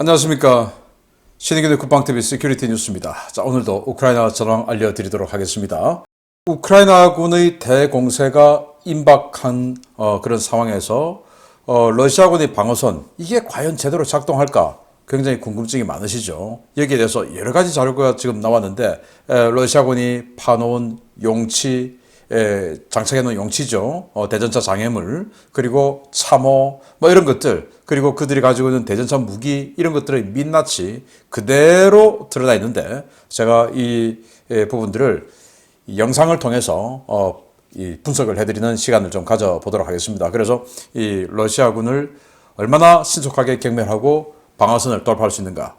안녕하십니까. 신의균의 국방TV 시큐리티 뉴스입니다. 자, 오늘도 우크라이나 전황 알려드리도록 하겠습니다. 우크라이나군의 대공세가 임박한 그런 상황에서 러시아군의 방어선, 이게 과연 제대로 작동할까? 굉장히 궁금증이 많으시죠. 여기에 대해서 여러 가지 자료가 지금 나왔는데, 러시아군이 파놓은 용치, 장착해놓은 용치죠. 대전차 장애물, 그리고 참호, 뭐 이런 것들, 그리고 그들이 가지고 있는 대전차 무기, 이런 것들의 민낯이 그대로 드러나 있는데, 제가 이 부분들을 이 영상을 통해서 이 분석을 해드리는 시간을 좀 가져보도록 하겠습니다. 그래서 이 러시아군을 얼마나 신속하게 경멸하고 방어선을 돌파할 수 있는가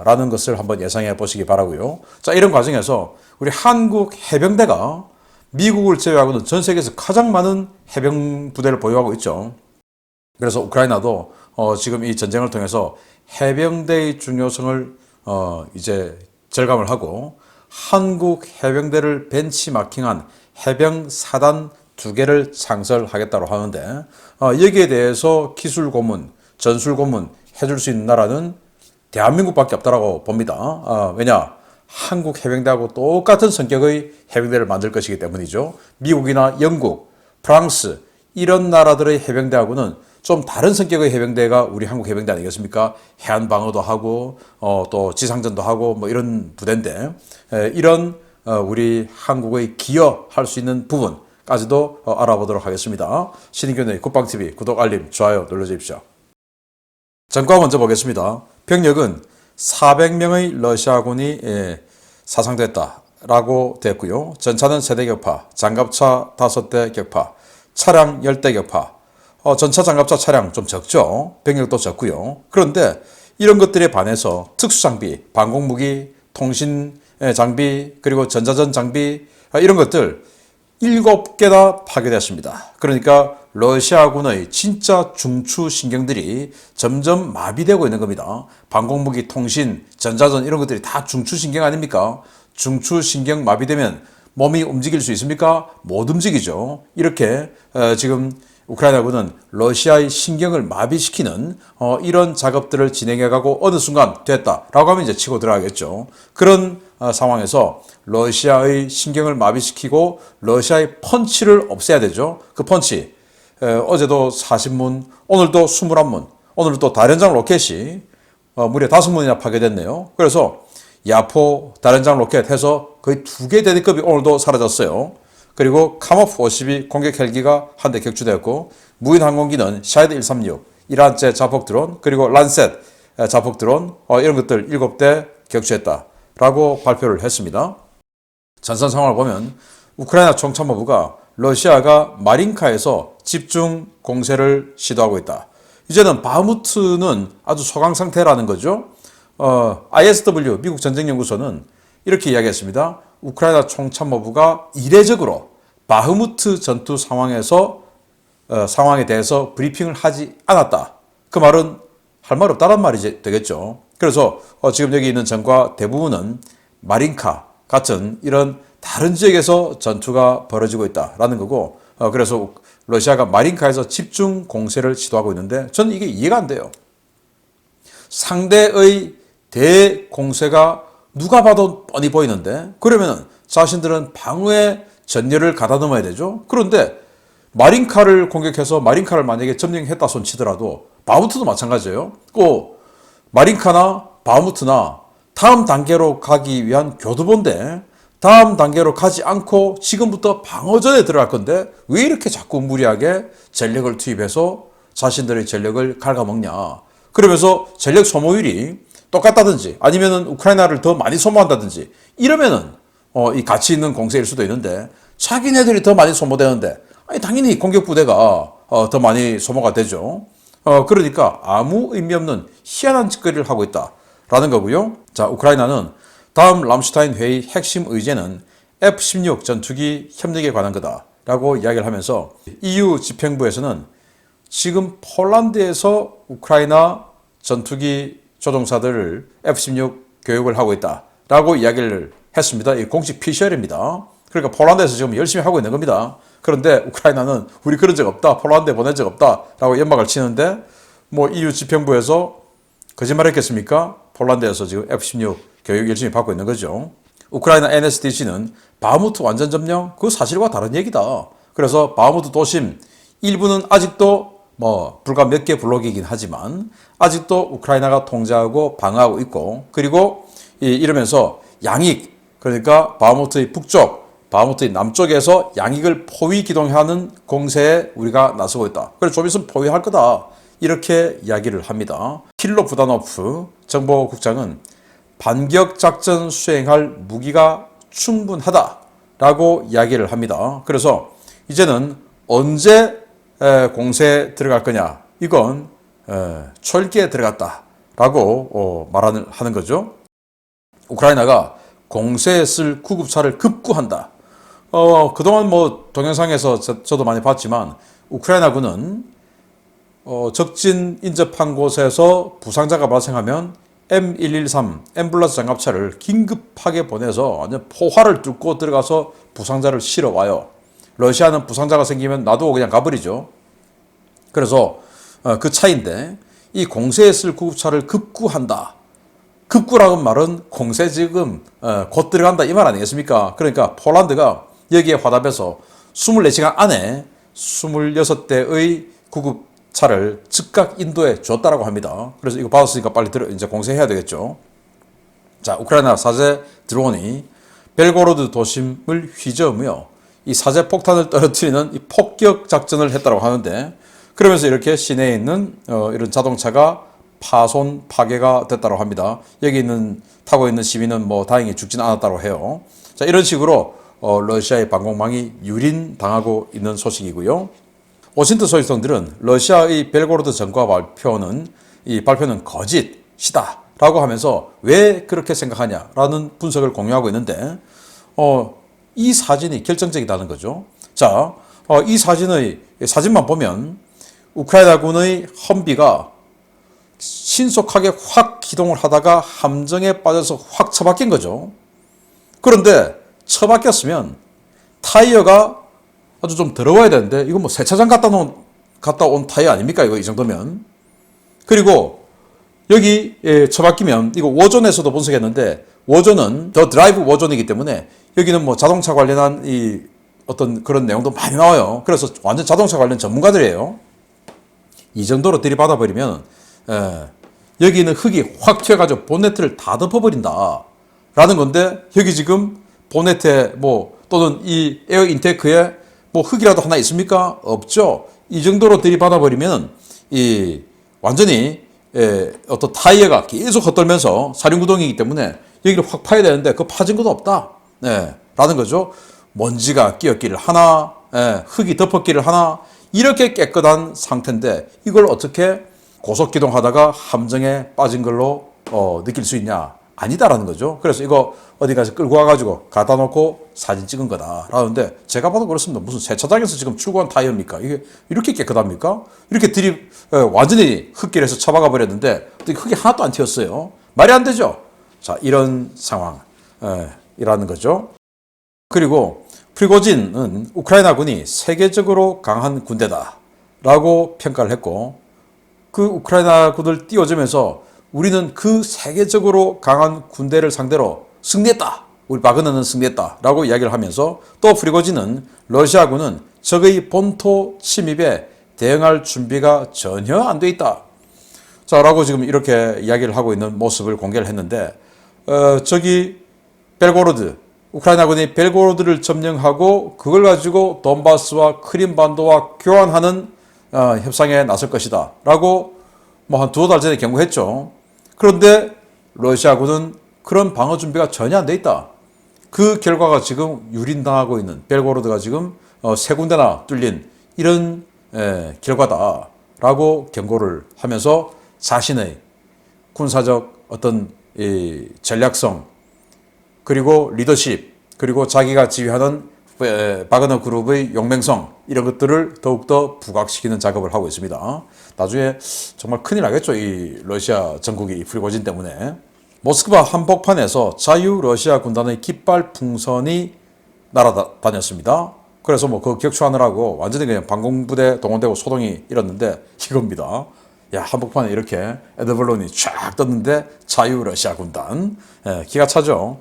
라는 것을 한번 예상해 보시기 바라고요. 자, 이런 과정에서 우리 한국 해병대가 미국을 제외하고는 전 세계에서 가장 많은 해병 부대를 보유하고 있죠. 그래서 우크라이나도 지금 이 전쟁을 통해서 해병대의 중요성을 이제 절감을 하고 한국 해병대를 벤치마킹한 해병 사단 2개를 창설하겠다고 하는데, 여기에 대해서 기술 고문, 전술 고문 해줄 수 있는 나라는 대한민국밖에 없다라고 봅니다. 왜냐? 한국 해병대하고 똑같은 성격의 해병대를 만들 것이기 때문이죠. 미국이나 영국, 프랑스 이런 나라들의 해병대하고는 좀 다른 성격의 해병대가 우리 한국 해병대 아니겠습니까? 해안 방어도 하고 또 지상전도 하고 뭐 이런 부대인데, 이런 우리 한국의 기여할 수 있는 부분까지도 알아보도록 하겠습니다. 신의균의 국방TV 구독, 알림, 좋아요 눌러주십시오. 전과 먼저 보겠습니다. 병력은 400명의 러시아군이 사상됐다라고 됐고요. 전차는 3대 격파, 장갑차 5대 격파, 차량 10대 격파. 전차, 장갑차, 차량 좀 적죠. 병력도 적고요. 그런데 이런 것들에 반해서 특수장비, 방공무기, 통신 장비, 그리고 전자전 장비, 이런 것들 7개나 파괴되었습니다. 그러니까 러시아군의 진짜 중추신경들이 점점 마비되고 있는 겁니다. 방공무기, 통신, 전자전 이런 것들이 다 중추신경 아닙니까? 중추신경 마비되면 몸이 움직일 수 있습니까? 못 움직이죠. 이렇게 지금 우크라이나군은 러시아의 신경을 마비시키는 이런 작업들을 진행해가고 어느 순간 됐다라고 하면 이제 치고 들어가겠죠. 그런 상황에서 러시아의 신경을 마비시키고 러시아의 펀치를 없애야 되죠. 그 펀치, 어제도 40문, 오늘도 21문, 오늘 또 다련장 로켓이 무려 5문이나 파괴됐네요. 그래서 야포, 다련장 로켓 해서 거의 2개 대대급이 오늘도 사라졌어요. 그리고 카모프 52 공격 헬기가 한 대 격추되었고, 무인 항공기는 샤이드 136, 이란제 자폭 드론, 그리고 란셋 자폭 드론, 이런 것들 7대 격추했다라고 발표를 했습니다. 전선 상황을 보면 우크라이나 총참모부가 러시아가 마린카에서 집중 공세를 시도하고 있다. 이제는 바흐무트는 아주 소강 상태라는 거죠. ISW 미국 전쟁연구소는 이렇게 이야기했습니다. 우크라이나 총참모부가 이례적으로 바흐무트 전투 상황에서 상황에 대해서 브리핑을 하지 않았다. 그 말은 할 말 없다는 말이 되겠죠. 그래서 지금 여기 있는 전과 대부분은 마린카 같은 이런 다른 지역에서 전투가 벌어지고 있다라는 거고, 그래서 러시아가 마린카에서 집중 공세를 시도하고 있는데 저는 이게 이해가 안 돼요. 상대의 대공세가 누가 봐도 뻔히 보이는데, 그러면 자신들은 방어에 전열을 가다듬어야 되죠. 그런데 마린카를 공격해서 마린카를 만약에 점령했다 손치더라도 바흐무트도 마찬가지예요. 꼭 마린카나 바흐무트나 다음 단계로 가기 위한 교두보인데, 다음 단계로 가지 않고 지금부터 방어전에 들어갈 건데 왜 이렇게 자꾸 무리하게 전력을 투입해서 자신들의 전력을 갉아먹냐. 그러면서 전력 소모율이 똑같다든지 아니면은 우크라이나를 더 많이 소모한다든지 이러면은 이 가치 있는 공세일 수도 있는데, 자기네들이 더 많이 소모되는데 아니 당연히 공격 부대가 더 많이 소모가 되죠. 그러니까 아무 의미 없는 희한한 짓거리를 하고 있다라는 거고요. 자, 우크라이나는 다음 람슈타인 회의 핵심 의제는 F-16 전투기 협력에 관한 거다라고 이야기를 하면서, EU 집행부에서는 지금 폴란드에서 우크라이나 전투기 조종사들을 F-16 교육을 하고 있다라고 이야기를 했습니다. 이 공식 PCR입니다. 그러니까 폴란드에서 지금 열심히 하고 있는 겁니다. 그런데 우크라이나는 우리 그런 적 없다, 폴란드에 보낸 적 없다라고 연막을 치는데, 뭐 EU 집행부에서 거짓말했겠습니까? 폴란드에서 지금 F-16 교육 열심히 받고 있는 거죠. 우크라이나 NSDC는 바흐무트 완전 점령, 그 사실과 다른 얘기다. 그래서 바흐무트 도심 일부는 아직도 불과 몇 개 블록이긴 하지만 아직도 우크라이나가 통제하고 방어하고 있고, 그리고 이러면서 양익, 그러니까 바흐무트의 북쪽, 바흐무트의 남쪽에서 양익을 포위 기동하는 공세에 우리가 나서고 있다. 그래서 좀 있으면 포위할 거다. 이렇게 이야기를 합니다. 킬로 부다노프 정보국장은 반격 작전 수행할 무기가 충분하다라고 이야기를 합니다. 그래서 이제는 언제 공세에 들어갈 거냐, 이건 초읽기에 들어갔다라고 말하는 거죠. 우크라이나가 공세에 쓸 구급차를 급구한다. 그동안 동영상에서 저도 많이 봤지만 우크라이나군은 적진 인접한 곳에서 부상자가 발생하면 M113 앰뷸런스 장갑차를 긴급하게 보내서 완전 포화를 뚫고 들어가서 부상자를 실어 와요. 러시아는 부상자가 생기면 놔두고 그냥 가버리죠. 그래서 그 차이인데, 이 공세에 쓸 구급차를 급구한다. 급구라는 말은 공세 지금 곧 들어간다 이 말 아니겠습니까? 그러니까 폴란드가 여기에 화답해서 24시간 안에 26대의 구급차를 즉각 인도해 줬다라고 합니다. 그래서 이거 받았으니까 빨리 이제 공세해야 되겠죠. 자, 우크라이나 사제 드론이 벨고로드 도심을 휘저으며 이 사제 폭탄을 떨어뜨리는 이 폭격 작전을 했다고 하는데, 그러면서 이렇게 시내에 있는 이런 자동차가 파괴가 됐다고 합니다. 여기 타고 있는 시민은 다행히 죽지는 않았다고 해요. 자, 이런 식으로 러시아의 방공망이 유린당하고 있는 소식이고요. 워싱턴 소식통들은 러시아의 벨고로드 전과 발표는 거짓이다라고 하면서 왜 그렇게 생각하냐라는 분석을 공유하고 있는데, 이 사진이 결정적이다는 거죠. 자, 이 사진만 보면 우크라이나군의 험비가 신속하게 확 기동을 하다가 함정에 빠져서 확 처박힌 거죠. 그런데 처박혔으면 타이어가 아주 좀 더러워야 되는데, 이거 세차장 갔다 온 타이어 아닙니까? 이거 이 정도면. 그리고 여기 처박히면, 이거 워존에서도 분석했는데, 워존은 더 드라이브 워존이기 때문에 여기는 자동차 관련한 어떤 그런 내용도 많이 나와요. 그래서 완전 자동차 관련 전문가들이에요. 이 정도로 들이받아 버리면 여기 있는 흙이 확 튀어가지고 본네트를 다 덮어버린다 라는 건데, 여기 지금 본네트에 또는 이 에어 인테이크에 흙이라도 하나 있습니까? 없죠. 이 정도로 들이받아 버리면 완전히 어떤 타이어가 계속 헛돌면서 사륜구동이기 때문에 여기를 확 파야 되는데 그 파진 것도 없다. 라는 거죠. 먼지가 끼었기를 하나, 흙이 덮었기를 하나, 이렇게 깨끗한 상태인데 이걸 어떻게 고속기동하다가 함정에 빠진 걸로 느낄 수 있냐? 아니다라는 거죠. 그래서 이거 어디 가서 끌고 와가지고 갖다 놓고 사진 찍은 거다라는데, 제가 봐도 그렇습니다. 무슨 세차장에서 지금 출고한 타이어입니까? 이게 이렇게 깨끗합니까? 이렇게 완전히 흙길에서 처박아 버렸는데 흙이 하나도 안 튀었어요. 말이 안 되죠. 자, 이런 상황이라는 거죠. 그리고 프리고진은 우크라이나군이 세계적으로 강한 군대다라고 평가를 했고, 그 우크라이나군을 띄워주면서 우리는 그 세계적으로 강한 군대를 상대로 승리했다. 우리 바그너는 승리했다라고 이야기를 하면서, 또 프리고진은 러시아군은 적의 본토 침입에 대응할 준비가 전혀 안 돼 있다. 자, 라고 지금 이렇게 이야기를 하고 있는 모습을 공개를 했는데, 저기 우크라이나군이 벨고로드를 점령하고 그걸 가지고 돈바스와 크림반도와 교환하는 협상에 나설 것이다 라고 한 두어 달 전에 경고했죠. 그런데 러시아군은 그런 방어 준비가 전혀 안 돼 있다. 그 결과가 지금 유린당하고 있는, 벨고로드가 지금 세 군데나 뚫린 이런 결과다라고 경고를 하면서 자신의 군사적 어떤 전략성, 그리고 리더십, 그리고 자기가 지휘하는 바그너 그룹의 용맹성, 이런 것들을 더욱더 부각시키는 작업을 하고 있습니다. 나중에 정말 큰일 나겠죠. 이 러시아 전국이 프리고진 때문에. 모스크바 한복판에서 자유 러시아 군단의 깃발 풍선이 날아다녔습니다. 그래서 그 격추하느라고 완전히 그냥 방공부대 동원되고 소동이 일었는데, 이겁니다. 야, 한복판에 이렇게 에드벌론이 쫙 떴는데 자유러시아 군단. 기가 차죠.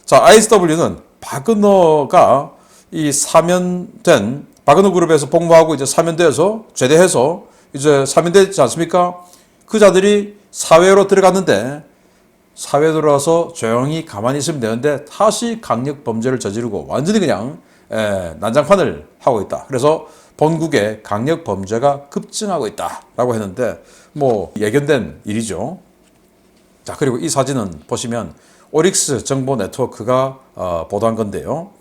자, ISW는 바그너가 이 사면된 바그너 그룹에서 복무하고 이제 사면대에서 제대해서 이제 사면되지 않습니까? 그 자들이 사회로 들어갔는데 사회에 들어와서 조용히 가만히 있으면 되는데 다시 강력 범죄를 저지르고 완전히 그냥 난장판을 하고 있다. 그래서 본국의 강력 범죄가 급증하고 있다라고 했는데 뭐 예견된 일이죠. 자, 그리고 이 사진은 보시면 오릭스 정보 네트워크가 보도한 건데요.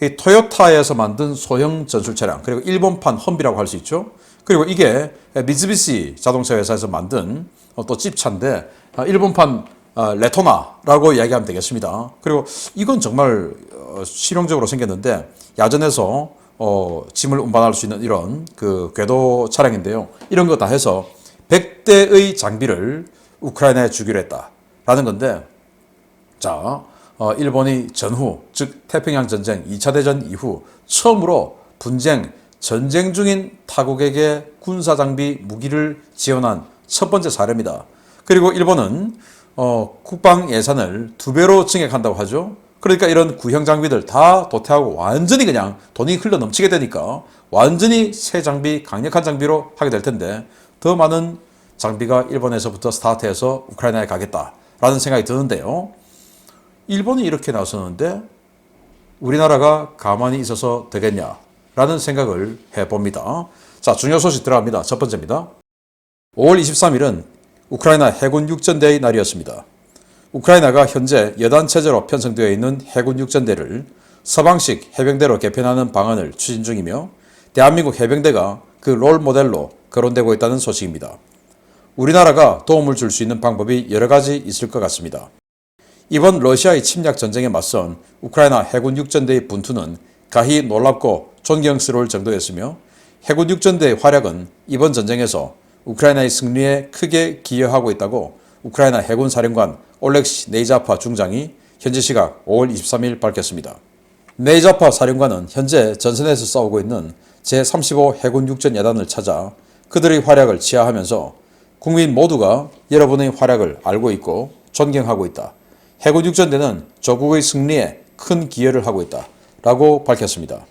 이 토요타에서 만든 소형 전술 차량, 그리고 일본판 험비라고 할 수 있죠. 그리고 이게 미쓰비시 자동차 회사에서 만든 또 찝차인데 일본판 레토나라고 이야기하면 되겠습니다. 그리고 이건 정말 실용적으로 생겼는데 야전에서 짐을 운반할 수 있는 이런 그 궤도 차량인데요. 이런 거 다 해서 100대의 장비를 우크라이나에 주기로 했다라는 건데, 자, 일본이 전후, 즉 태평양 전쟁 2차 대전 이후 처음으로 전쟁 중인 타국에게 군사 장비 무기를 지원한 첫 번째 사례입니다. 그리고 일본은 국방 예산을 2배로 증액한다고 하죠. 그러니까 이런 구형 장비들 다 도태하고 완전히 그냥 돈이 흘러 넘치게 되니까 완전히 새 장비, 강력한 장비로 하게 될 텐데 더 많은 장비가 일본에서부터 스타트해서 우크라이나에 가겠다라는 생각이 드는데요. 일본이 이렇게 나서는데 우리나라가 가만히 있어서 되겠냐라는 생각을 해봅니다. 자, 중요 소식 들어갑니다. 첫 번째입니다. 5월 23일은 우크라이나 해군 육전대의 날이었습니다. 우크라이나가 현재 여단 체제로 편성되어 있는 해군 육전대를 서방식 해병대로 개편하는 방안을 추진 중이며 대한민국 해병대가 그 롤 모델로 거론되고 있다는 소식입니다. 우리나라가 도움을 줄 수 있는 방법이 여러 가지 있을 것 같습니다. 이번 러시아의 침략 전쟁에 맞선 우크라이나 해군 육전대의 분투는 가히 놀랍고 존경스러울 정도였으며 해군 육전대의 활약은 이번 전쟁에서 우크라이나의 승리에 크게 기여하고 있다고 우크라이나 해군 사령관 올렉시 네이자파 중장이 현지 시각 5월 23일 밝혔습니다. 네이자파 사령관은 현재 전선에서 싸우고 있는 제35 해군 육전 여단을 찾아 그들의 활약을 치하하면서 국민 모두가 여러분의 활약을 알고 있고 존경하고 있다. 해군 육전대는 조국의 승리에 큰 기여를 하고 있다. 라고 밝혔습니다.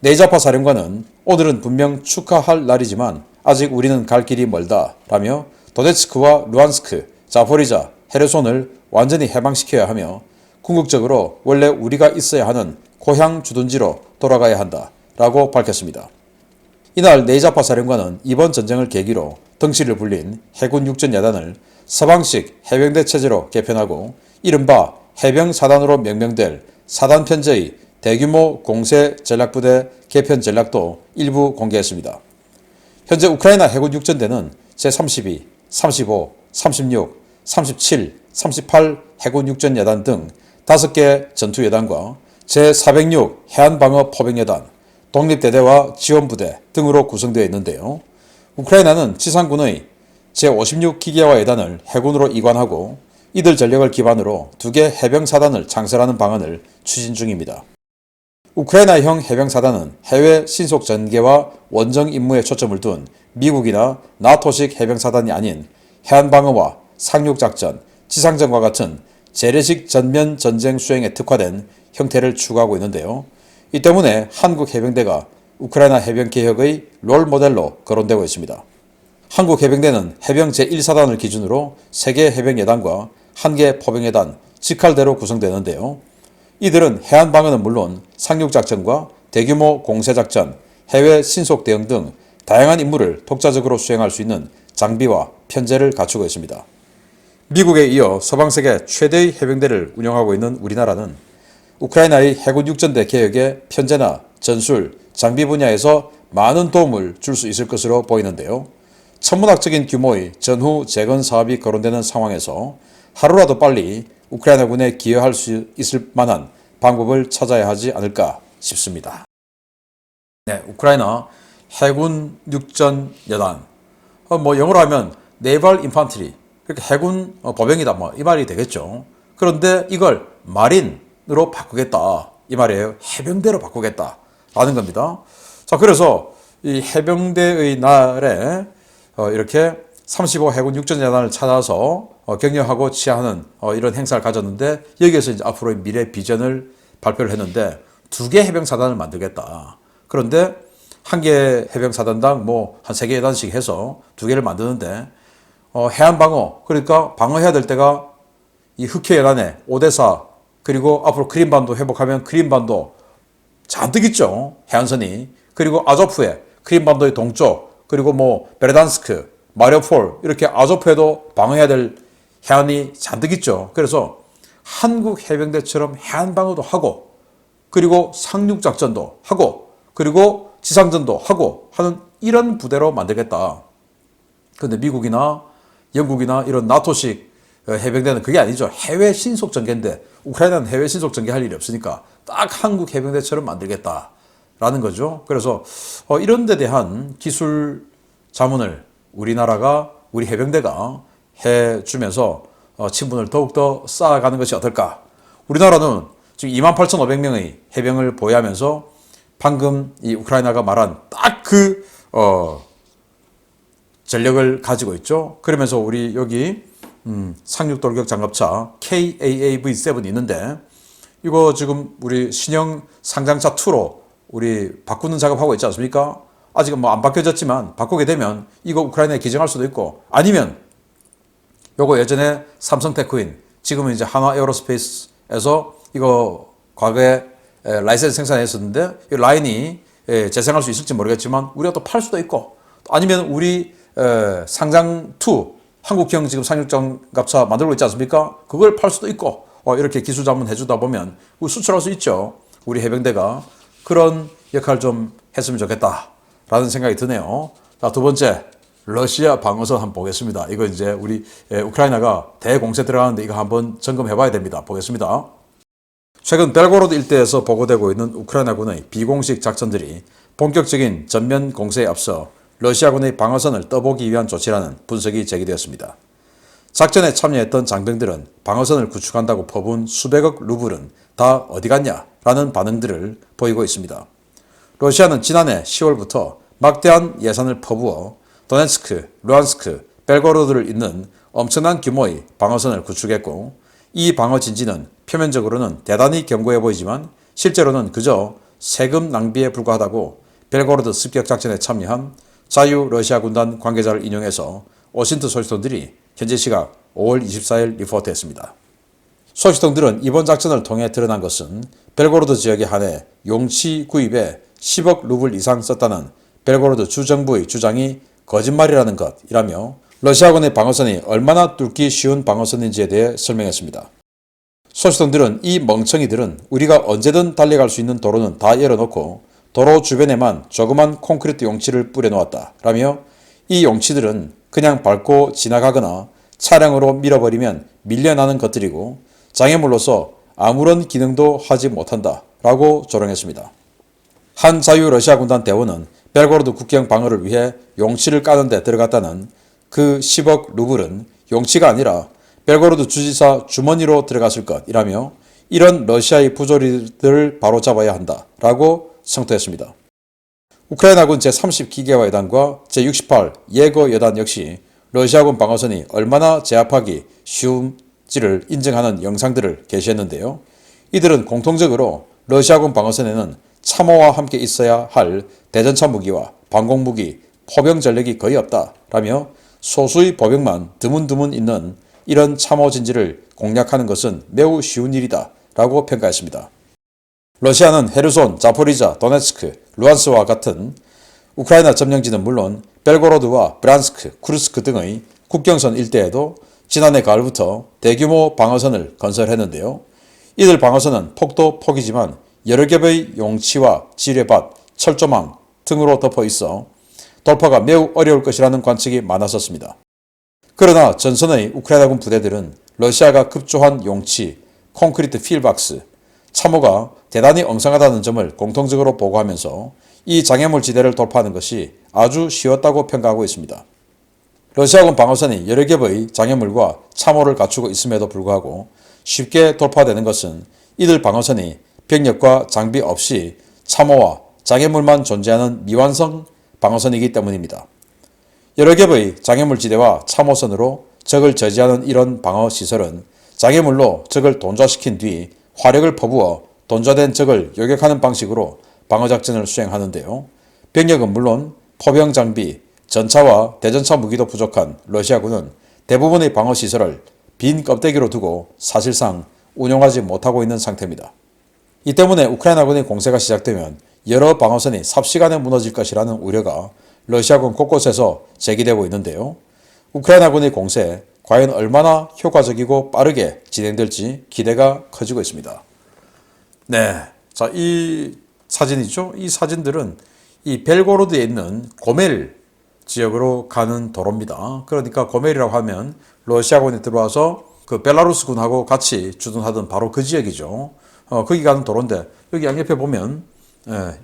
네이자파 사령관은 오늘은 분명 축하할 날이지만 아직 우리는 갈 길이 멀다 라며 도네츠크와 루안스크, 자포리자, 헤르손을 완전히 해방시켜야 하며 궁극적으로 원래 우리가 있어야 하는 고향 주둔지로 돌아가야 한다 라고 밝혔습니다. 이날 네이자파 사령관은 이번 전쟁을 계기로 덩치를 불린 해군 육전야단을 서방식 해병대 체제로 개편하고 이른바 해병사단으로 명명될 사단 편제의 대규모 공세 전략부대 개편 전략도 일부 공개했습니다. 현재 우크라이나 해군 육전대는 제32, 35, 36, 37, 38 해군 육전여단 등 5개 전투여단과 제406 해안방어포병여단, 독립대대와 지원부대 등으로 구성되어 있는데요. 우크라이나는 지상군의 제56 기계화 여단을 해군으로 이관하고 이들 전력을 기반으로 2개 해병사단을 창설하는 방안을 추진 중입니다. 우크라이나형 해병사단은 해외 신속 전개와 원정 임무에 초점을 둔 미국이나 나토식 해병사단이 아닌 해안방어와 상륙작전, 지상전과 같은 재래식 전면 전쟁 수행에 특화된 형태를 추구하고 있는데요. 이 때문에 한국 해병대가 우크라이나 해병개혁의 롤 모델로 거론되고 있습니다. 한국 해병대는 해병 제1사단을 기준으로 3개 해병여단과 1개 포병여단, 직할대로 구성되는데요. 이들은 해안방어는 물론 상륙작전과 대규모 공세작전, 해외 신속 대응 등 다양한 임무를 독자적으로 수행할 수 있는 장비와 편제를 갖추고 있습니다. 미국에 이어 서방세계 최대의 해병대를 운영하고 있는 우리나라는 우크라이나의 해군 육전대 개혁에 편제나 전술, 장비 분야에서 많은 도움을 줄 수 있을 것으로 보이는데요. 천문학적인 규모의 전후 재건 사업이 거론되는 상황에서 하루라도 빨리 우크라이나군에 기여할 수 있을 만한 방법을 찾아야 하지 않을까 싶습니다. 네, 우크라이나 해군 육전 여단, 영어로 하면 네발 인판트리, 그러니까 해군 보병이다, 이 말이 되겠죠. 그런데 이걸 마린으로 바꾸겠다, 이 말이에요. 해병대로 바꾸겠다라는 겁니다. 자, 그래서 이 해병대의 날에 이렇게 35 해군 육전재단을 찾아서 격려하고 치하하는 이런 행사를 가졌는데 여기에서 이제 앞으로의 미래 비전을 발표를 했는데 2개 해병사단을 만들겠다. 그런데 한 개 해병사단당 뭐 한 3개 여단씩 해서 2개를 만드는데 해안방어, 그러니까 방어해야 될 때가 이 흑해연안에 오데사, 그리고 앞으로 크림반도 회복하면 크림반도 잔뜩 있죠. 해안선이. 그리고 아조프에, 크림반도의 동쪽, 그리고 뭐 베르단스크, 마리오폴, 이렇게 아조프에도 방어해야 될 해안이 잔뜩 있죠. 그래서 한국 해병대처럼 해안방어도 하고, 그리고 상륙작전도 하고, 그리고 지상전도 하고 하는 이런 부대로 만들겠다. 그런데 미국이나 영국이나 이런 나토식 해병대는 그게 아니죠. 해외 신속 전개인데 우크라이나는 해외 신속 전개할 일이 없으니까 딱 한국 해병대처럼 만들겠다라는 거죠. 그래서 이런 데 대한 기술 자문을 우리나라가, 우리 해병대가 해주면서 친분을 더욱더 쌓아가는 것이 어떨까. 우리나라는 지금 28,500명의 해병을 보유하면서 방금 이 우크라이나가 말한 딱 그 전력을 가지고 있죠. 그러면서 우리 여기 상륙돌격 장갑차 KAAV7 있는데 이거 지금 우리 신형 상장차 2로 우리 바꾸는 작업하고 있지 않습니까? 아직은 뭐 안 바뀌어졌지만 바꾸게 되면 이거 우크라이나에 기증할 수도 있고, 아니면 요거 예전에 삼성테크인, 지금은 이제 한화 에어로스페이스에서 이거 과거에 라이센스 생산했었는데 이 라인이 재생할 수 있을지 모르겠지만 우리가 또 팔 수도 있고, 아니면 우리 상장 2 한국형 지금 상륙장갑차 만들고 있지 않습니까? 그걸 팔 수도 있고, 이렇게 기술 자문 해주다 보면 수출할 수 있죠. 우리 해병대가 그런 역할을 좀 했으면 좋겠다라는 생각이 드네요. 자, 2번째, 러시아 방어선 한번 보겠습니다. 이거 이제 우리 우크라이나가 대공세 들어가는데 이거 한번 점검해 봐야 됩니다. 보겠습니다. 최근 벨고로드 일대에서 보고되고 있는 우크라이나군의 비공식 작전들이 본격적인 전면 공세에 앞서 러시아군의 방어선을 떠보기 위한 조치라는 분석이 제기되었습니다. 작전에 참여했던 장병들은 방어선을 구축한다고 퍼부은 수백억 루블은 다 어디 갔냐라는 반응들을 보이고 있습니다. 러시아는 지난해 10월부터 막대한 예산을 퍼부어 도네츠크, 루안스크, 벨고로드를 잇는 엄청난 규모의 방어선을 구축했고, 이 방어 진지는 표면적으로는 대단히 견고해 보이지만 실제로는 그저 세금 낭비에 불과하다고 벨고로드 습격 작전에 참여한 자유 러시아 군단 관계자를 인용해서 오신트 소식통들이 현재 시각 5월 24일 리포트했습니다. 소식통들은 이번 작전을 통해 드러난 것은 벨고로드 지역에 한해 용치 구입에 10억 루블 이상 썼다는 벨고로드 주정부의 주장이 거짓말이라는 것이라며 러시아군의 방어선이 얼마나 뚫기 쉬운 방어선인지에 대해 설명했습니다. 소식통들은 이 멍청이들은 우리가 언제든 달려갈 수 있는 도로는 다 열어놓고 도로 주변에만 조그만 콘크리트 용치를 뿌려놓았다 라며, 이 용치들은 그냥 밟고 지나가거나 차량으로 밀어버리면 밀려나는 것들이고 장애물로서 아무런 기능도 하지 못한다 라고 조롱했습니다. 한 자유 러시아 군단 대원은 벨고로드 국경 방어를 위해 용치를 까는 데 들어갔다는 그 10억 루블은 용치가 아니라 벨고로드 주지사 주머니로 들어갔을 것이라며 이런 러시아의 부조리들을 바로잡아야 한다라고 성토했습니다. 우크라이나군 제30기계화 여단과 제68 예거 여단 역시 러시아군 방어선이 얼마나 제압하기 쉬운지를 인증하는 영상들을 게시했는데요. 이들은 공통적으로 러시아군 방어선에는 참호와 함께 있어야 할 대전차 무기와 방공무기, 포병 전력이 거의 없다라며 소수의 보병만 드문드문 있는 이런 참호 진지를 공략하는 것은 매우 쉬운 일이다 라고 평가했습니다. 러시아는 헤르손, 자포리자, 도네츠크, 루안스와 같은 우크라이나 점령지는 물론 벨고로드와 브란스크, 쿠르스크 등의 국경선 일대에도 지난해 가을부터 대규모 방어선을 건설했는데요. 이들 방어선은 폭도 폭이지만 여러 겹의 용치와 지뢰밭, 철조망 등으로 덮어 있어 돌파가 매우 어려울 것이라는 관측이 많았었습니다. 그러나 전선의 우크라이나군 부대들은 러시아가 급조한 용치, 콘크리트 필박스, 참호가 대단히 엉성하다는 점을 공통적으로 보고하면서 이 장애물 지대를 돌파하는 것이 아주 쉬웠다고 평가하고 있습니다. 러시아군 방어선이 여러 겹의 장애물과 참호를 갖추고 있음에도 불구하고 쉽게 돌파되는 것은 이들 방어선이 병력과 장비 없이 참호와 장애물만 존재하는 미완성 방어선이기 때문입니다. 여러 겹의 장애물 지대와 참호선으로 적을 저지하는 이런 방어 시설은 장애물로 적을 돈좌시킨 뒤 화력을 퍼부어 돈좌된 적을 요격하는 방식으로 방어작전을 수행하는데요. 병력은 물론 포병 장비, 전차와 대전차 무기도 부족한 러시아군은 대부분의 방어시설을 빈 껍데기로 두고 사실상 운용하지 못하고 있는 상태입니다. 이 때문에 우크라이나군의 공세가 시작되면 여러 방어선이 삽시간에 무너질 것이라는 우려가 러시아군 곳곳에서 제기되고 있는데요. 우크라이나군의 공세 과연 얼마나 효과적이고 빠르게 진행될지 기대가 커지고 있습니다. 네, 자, 이 사진이죠. 이 사진들은 이 벨고로드에 있는 고멜 지역으로 가는 도로입니다. 그러니까 고멜이라고 하면 러시아군이 들어와서 그 벨라루스군하고 같이 주둔하던 바로 그 지역이죠. 거기 가는 도로인데 여기 양옆에 보면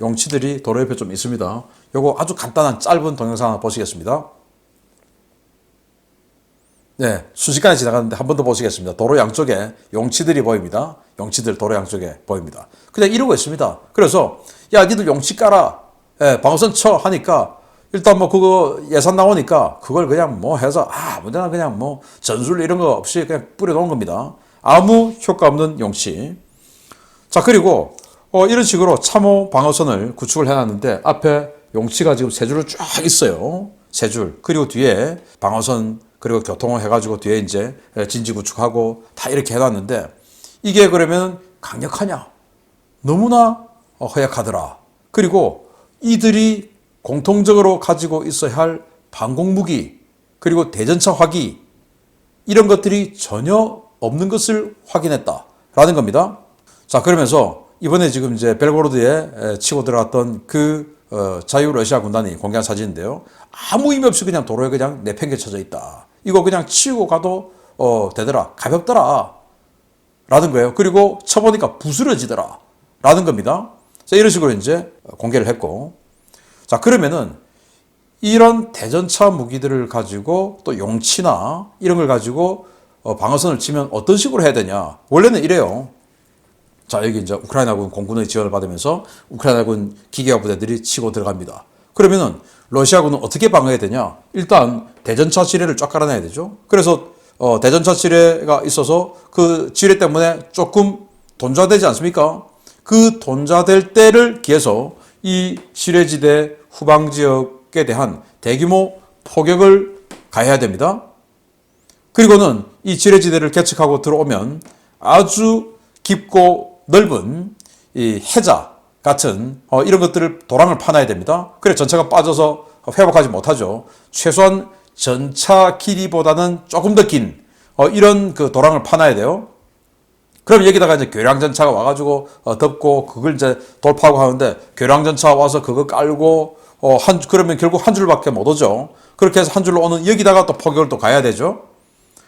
용치들이 도로 옆에 좀 있습니다. 요거 아주 간단한 짧은 동영상 하나 보시겠습니다. 네, 순식간에 지나가는데 한 번 더 보시겠습니다. 도로 양쪽에 용치들이 보입니다. 용치들 도로 양쪽에 보입니다. 그냥 이러고 있습니다. 그래서 야, 니들 용치 깔아. 방어선 쳐 하니까 일단 뭐 그거 예산 나오니까 그걸 그냥 뭐 해서 아무데나 그냥 뭐 전술 이런 거 없이 그냥 뿌려놓은 겁니다. 아무 효과 없는 용치. 자, 그리고 이런 식으로 참호 방어선을 구축을 해놨는데 앞에 용치가 지금 세 줄을 쫙 있어요. 세 줄. 그리고 뒤에 방어선 그리고 교통을 해가지고 뒤에 이제 진지 구축하고 다 이렇게 해놨는데 이게 그러면 강력하냐? 너무나 허약하더라. 그리고 이들이 공통적으로 가지고 있어야 할 방공무기 그리고 대전차 화기 이런 것들이 전혀 없는 것을 확인했다라는 겁니다. 자, 그러면서 이번에 지금 이제 벨고로드에 치고 들어갔던 그 자유 러시아 군단이 공개한 사진인데요. 아무 의미 없이 그냥 도로에 그냥 내팽개쳐져 있다. 이거 그냥 치우고 가도 되더라. 가볍더라. 라는 거예요. 그리고 쳐보니까 부스러지더라. 라는 겁니다. 자, 이런 식으로 이제 공개를 했고. 자, 그러면은 이런 대전차 무기들을 가지고 또 용치나 이런 걸 가지고 방어선을 치면 어떤 식으로 해야 되냐. 원래는 이래요. 자, 여기 이제 우크라이나군 공군의 지원을 받으면서 우크라이나군 기계화 부대들이 치고 들어갑니다. 그러면은 러시아군은 어떻게 방어해야 되냐? 일단 대전차 지뢰를 쫙 깔아놔야 되죠. 그래서 대전차 지뢰가 있어서 그 지뢰 때문에 조금 돈좌되지 않습니까? 그 돈좌될 때를 기해서 이 지뢰지대 후방 지역에 대한 대규모 포격을 가해야 됩니다. 그리고는 이 지뢰지대를 개척하고 들어오면 아주 깊고 넓은 이 해자 같은 이런 것들을 도랑을 파놔야 됩니다. 그래 전차가 빠져서 회복하지 못하죠. 최소한 전차 길이보다는 조금 더 긴 이런 그 도랑을 파놔야 돼요. 그럼 여기다가 이제 교량전차가 와가지고 덮고 그걸 이제 돌파하고 하는데 교량전차 와서 그거 깔고 그러면 결국 한 줄밖에 못 오죠. 그렇게 해서 한 줄로 오는 여기다가 또 포격을 또 가야 되죠.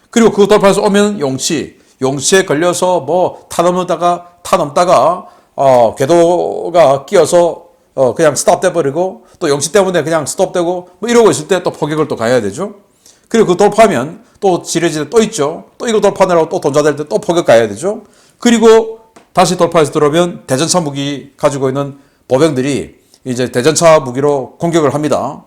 그리고 그거 돌파해서 오면 용치에 걸려서 뭐 타 넘다가 궤도가 끼어서 그냥 스톱돼 버리고 또 용치 때문에 그냥 스톱되고 뭐 이러고 있을 때 또 포격을 또 가야 되죠. 그리고 그 돌파하면 또 지뢰지대 또 있죠. 또 이거 돌파하느라고 또 돈자될 때 또 포격 가야 되죠. 그리고 다시 돌파해서 들어오면 대전차 무기 가지고 있는 보병들이 이제 대전차 무기로 공격을 합니다.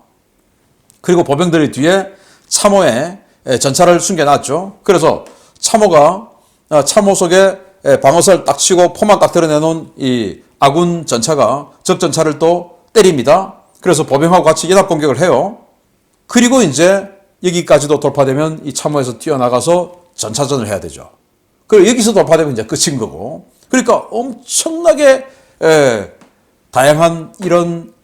그리고 보병들이 뒤에 참호에 전차를 숨겨놨죠. 그래서 참호 속에 방어선을 딱 치고 포만 딱 드러내놓은 이 아군 전차가 적 전차를 또 때립니다. 그래서 보병하고 같이 연합 공격을 해요. 그리고 이제 여기까지도 돌파되면 이 참호에서 뛰어나가서 전차전을 해야 되죠. 그리고 여기서 돌파되면 이제 끝인 거고. 그러니까 엄청나게 다양한 이런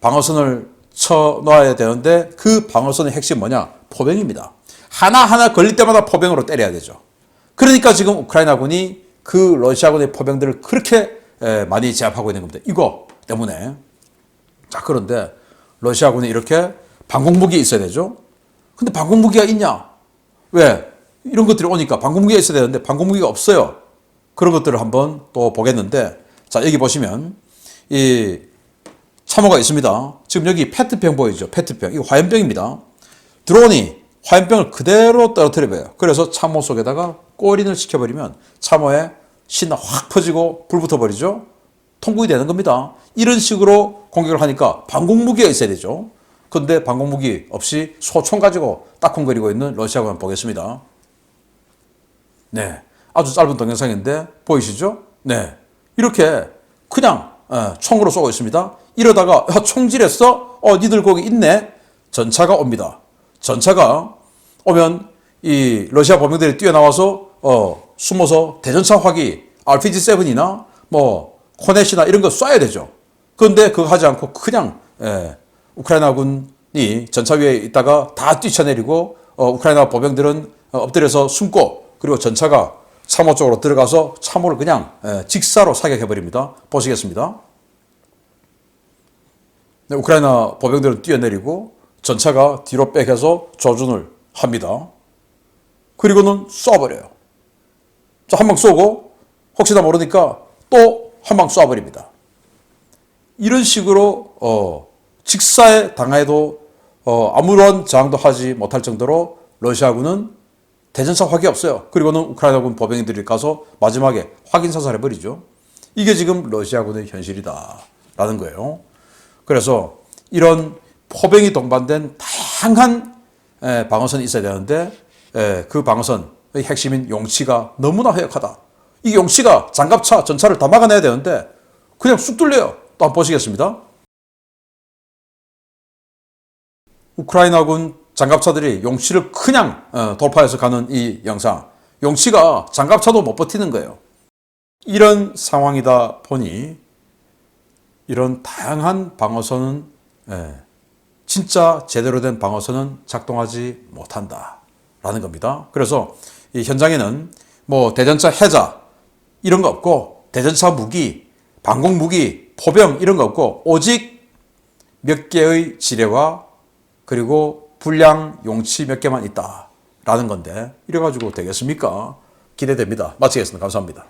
방어선을 쳐놓아야 되는데 그 방어선의 핵심 뭐냐? 포병입니다. 하나하나 걸릴 때마다 포병으로 때려야 되죠. 그러니까 지금 우크라이나군이 그 러시아군의 포병들을 그렇게 많이 제압하고 있는 겁니다. 이거 때문에. 자, 그런데 러시아군이 이렇게 방공무기 있어야 되죠. 근데 방공무기가 있냐? 왜? 이런 것들이 오니까 방공무기가 있어야 되는데 방공무기가 없어요. 그런 것들을 한번 또 보겠는데, 자, 여기 보시면 이 참호가 있습니다. 지금 여기 페트병 보이죠? 페트병. 이거 화염병입니다. 드론이 화염병을 그대로 떨어뜨려버려요. 그래서 참호 속에다가 꼬린을 시켜버리면 참호에 신나 확 퍼지고 불 붙어버리죠. 통곡이 되는 겁니다. 이런 식으로 공격을 하니까 방공무기가 있어야 되죠. 근데 방공무기 없이 소총 가지고 따쿵거리고 있는 러시아군 한번 보겠습니다. 네, 아주 짧은 동영상인데 보이시죠? 네, 이렇게 그냥 총으로 쏘고 있습니다. 이러다가 총질했어? 니들 거기 있네? 전차가 옵니다. 전차가 오면 이 러시아 보병들이 뛰어나와서 숨어서 대전차 화기 RPG-7이나 뭐 코넷이나 이런 거 쏴야 되죠. 그런데 그거 하지 않고 그냥 우크라이나군이 전차 위에 있다가 다 뛰쳐내리고 우크라이나 보병들은 엎드려서 숨고, 그리고 전차가 참호 쪽으로 들어가서 참호를 그냥 직사로 사격해버립니다. 보시겠습니다. 네, 우크라이나 보병들은 뛰어내리고 전차가 뒤로 백해서 조준을 합니다. 그리고는 쏴버려요. 자, 한 방 쏘고 혹시나 모르니까 또 한 방 쏴버립니다. 이런 식으로 직사에 당해도 아무런 저항도 하지 못할 정도로 러시아군은 대전차 화기 없어요. 그리고는 우크라이나군 보병들이 가서 마지막에 확인 사살해버리죠. 이게 지금 러시아군의 현실이다라는 거예요. 그래서 이런 포병이 동반된 다양한 방어선이 있어야 되는데 그 방어선의 핵심인 용치가 너무나 허약하다. 이 용치가 장갑차, 전차를 다 막아내야 되는데 그냥 쑥 뚫려요. 또 한번 보시겠습니다. 우크라이나군 장갑차들이 용치를 그냥 돌파해서 가는 이 영상. 용치가 장갑차도 못 버티는 거예요. 이런 상황이다 보니 이런 다양한 방어선은 진짜 제대로 된 방어선은 작동하지 못한다라는 겁니다. 그래서 이 현장에는 뭐 대전차 해자 이런 거 없고, 대전차 무기, 방공 무기, 포병 이런 거 없고, 오직 몇 개의 지뢰와 그리고 불량 용치 몇 개만 있다라는 건데, 이래가지고 되겠습니까? 기대됩니다. 마치겠습니다. 감사합니다.